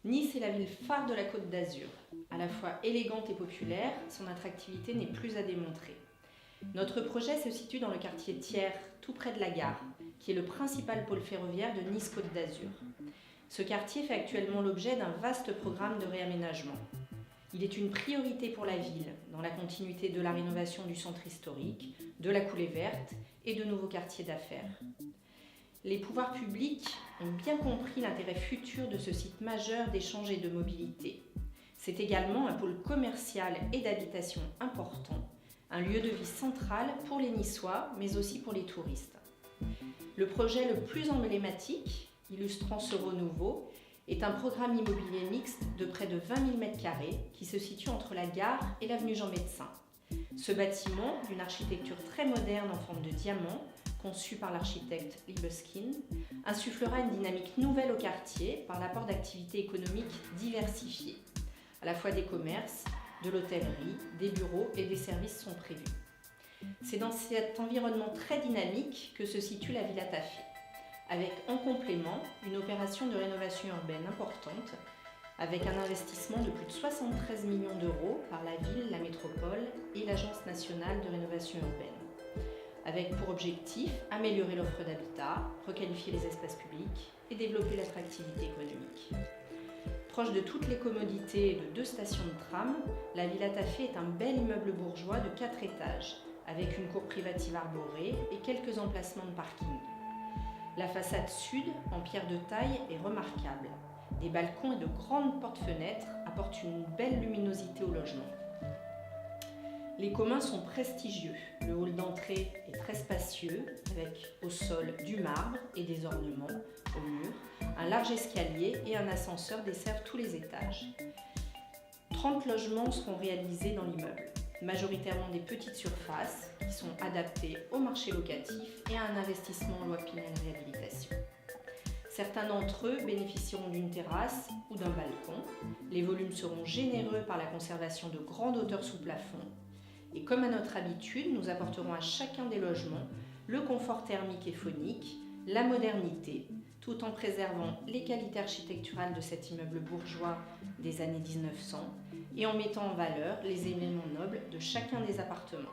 Nice est la ville phare de la Côte d'Azur. À la fois élégante et populaire, son attractivité n'est plus à démontrer. Notre projet se situe dans le quartier Thiers, tout près de la gare, qui est le principal pôle ferroviaire de Nice-Côte d'Azur. Ce quartier fait actuellement l'objet d'un vaste programme de réaménagement. Il est une priorité pour la ville, dans la continuité de la rénovation du centre historique, de la coulée verte et de nouveaux quartiers d'affaires. Les pouvoirs publics ont bien compris l'intérêt futur de ce site majeur d'échange et de mobilité. C'est également un pôle commercial et d'habitation important, un lieu de vie central pour les Niçois, mais aussi pour les touristes. Le projet le plus emblématique, illustrant ce renouveau, est un programme immobilier mixte de près de 20 000 m² qui se situe entre la gare et l'avenue Jean-Médecin. Ce bâtiment, d'une architecture très moderne en forme de diamant, conçu par l'architecte Libeskind, insufflera une dynamique nouvelle au quartier par l'apport d'activités économiques diversifiées. À la fois des commerces, de l'hôtellerie, des bureaux et des services sont prévus. C'est dans cet environnement très dynamique que se situe la Villa Taffé, avec en complément une opération de rénovation urbaine importante, avec un investissement de plus de 73 millions d'euros par la ville, la métropole et l'Agence nationale de rénovation urbaine, avec pour objectif améliorer l'offre d'habitat, requalifier les espaces publics et développer l'attractivité économique. Proche de toutes les commodités et de 2 stations de tram, la Villa Taffé est un bel immeuble bourgeois de 4 étages, avec une cour privative arborée et quelques emplacements de parking. La façade sud, en pierre de taille, est remarquable. Des balcons et de grandes portes-fenêtres apportent une belle luminosité au logement. Les communs sont prestigieux. Le hall d'entrée est très spacieux, avec au sol du marbre et des ornements au mur. Un large escalier et un ascenseur desservent tous les étages. 30 logements seront réalisés dans l'immeuble, majoritairement des petites surfaces qui sont adaptées au marché locatif et à un investissement en loi Pinel réhabilitation. Certains d'entre eux bénéficieront d'une terrasse ou d'un balcon. Les volumes seront généreux par la conservation de grandes hauteurs sous plafond. Et comme à notre habitude, nous apporterons à chacun des logements le confort thermique et phonique, la modernité, tout en préservant les qualités architecturales de cet immeuble bourgeois des années 1900 et en mettant en valeur les éléments nobles de chacun des appartements.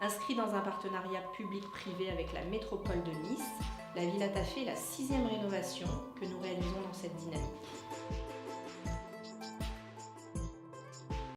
Inscrit dans un partenariat public-privé avec la métropole de Nice, la Villa Taffé est la 6e rénovation que nous réalisons dans cette dynamique.